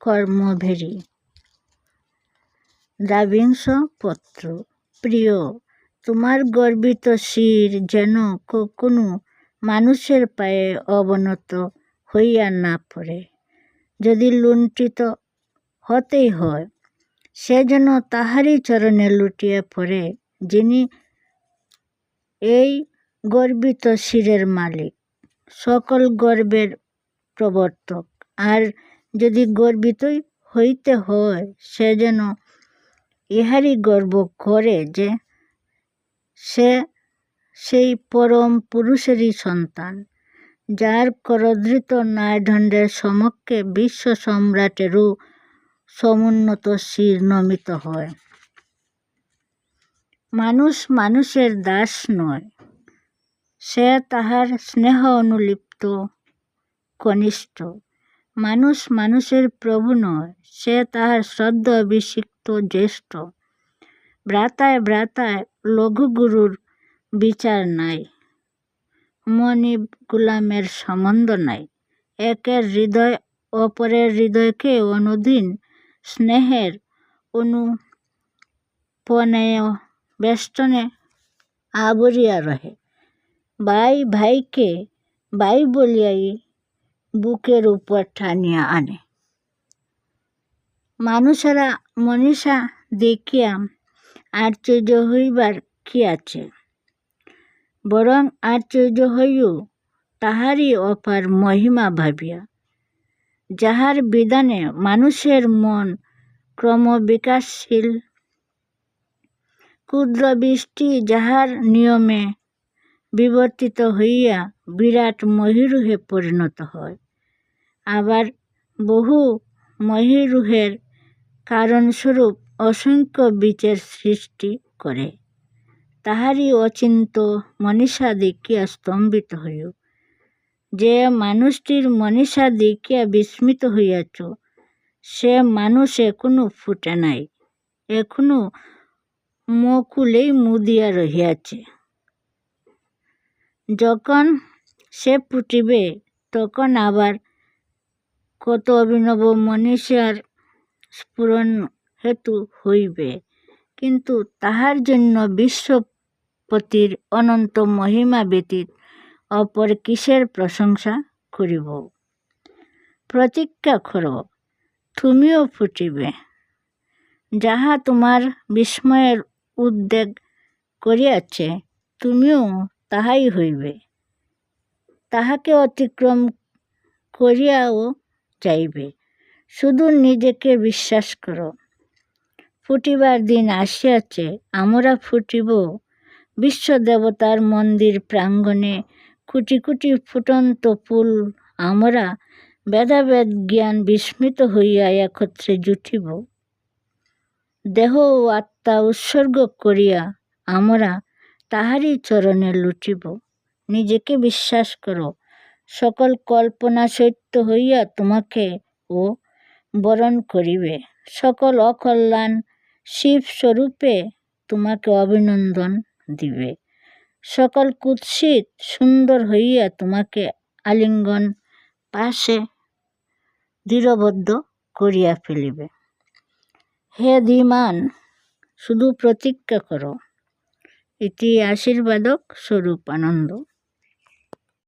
কর্মভেরি। দ্রাবিংশ পত্র। প্রিয়, তোমার গর্বিত শির যেন কোনো মানুষের পায়ে অবনত হইয়া না পড়ে। যদি লুণ্ঠিত হতেই হয়, সে যেন তাহারই চরণে লুটিয়া পড়ে, যিনি এই গর্বিত শিরের মালিক, সকল গর্বের প্রবর্তক। আর যদি গর্বিতই হইতে হয়, সে যেন ইহারই গর্ব করে যে সে সেই পরম পুরুষেরই সন্তান, যার করধৃত ন্যায়দণ্ডের সমক্ষে বিশ্ব সম্রাটেরও সমুন্নত শির নমিত হয়। মানুষ মানুষের দাস নয়, সে তাহার স্নেহ অনুলিপ্ত কনিষ্ঠ। মানুষ মানুষের প্রভু নয়, সে তাহার শ্রদ্ধ অভিষিক্ত জ্যেষ্ঠ। ভ্রাতায় ভ্রাতায় লঘুগুরুর বিচার নাই, মনিব গুলামের সম্বন্ধ নাই। একের হৃদয় অপরের হৃদয়কে অনুদিন স্নেহের অনুপনেয় বেষ্টনে আবরিয়া রহে। ভাই ভাইকে ভাই বলিয়াই বুকের উপর টানিয়া আনে। মানুষেরা মনীষা দেখিয়া আশ্চর্য হইবার কি আছে? বরং আশ্চর্য হইও তাহারই অপার মহিমা ভাবিয়া, যাহার বিধানে মানুষের মন ক্রমবিকাশশীল, ক্ষুদ্র বৃষ্টি যাহার নিয়মে বিবর্তিত হইয়া বিরাট মহীরুহে পরিণত হয়, আবার বহু মহীরুহের কারণস্বরূপ অসংখ্য বীজের সৃষ্টি করে। তাহারই অচিন্ত মনীষা দেখিয়া স্তম্ভিত হইও। যে মানুষটির মনীষা দেখিয়া বিস্মিত হইয়াছ, সে মানুষ এখনো ফুটে নাই, এখনো মুকুলেই মুদিয়া রহিয়াছে। যখন সে ফুটিবে, তখন আবার কত অভিনব মনীষার স্ফুরণ হেতু হইবে, কিন্তু তাহার জন্য বিশ্বপতির অনন্ত মহিমা ব্যতীত অপর কিসের প্রশংসা করিব? প্রতিজ্ঞা কর, তুমিও ফুটিবে। যাহা তোমার বিস্ময়ের উদ্বেগ করিয়াছে, তুমিও তাহাই হইবে, তাহাকে অতিক্রম করিয়াও যাইবে। শুধু নিজেকে বিশ্বাস কর। ফুটিবার দিন আসিয়াছে, আমরা ফুটিব। বিশ্বদেবতার মন্দির প্রাঙ্গণে কোটি কোটি ফুটন্ত ফুল আমরা ভেদাভেদ জ্ঞান বিস্মৃত হইয়া একত্রে জুটিব। দেহ ও আত্মা উৎসর্গ করিয়া আমরা তাহারই চরণে লুটিব। নিজেকে বিশ্বাস করো, সকল কল্পনা সত্য হইয়া তোমাকে ও বরণ করিবে। সকল অকল্যাণ শিবস্বরূপে তোমাকে অভিনন্দন দিবে। সকল কুৎসিত সুন্দর হইয়া তোমাকে আলিঙ্গন পাশে দৃঢ়বদ্ধ করিয়া ফেলিবে। হে ধীমান, শুধু প্রতিজ্ঞা করো। ইতি আশীর্বাদক স্বরূপানন্দ।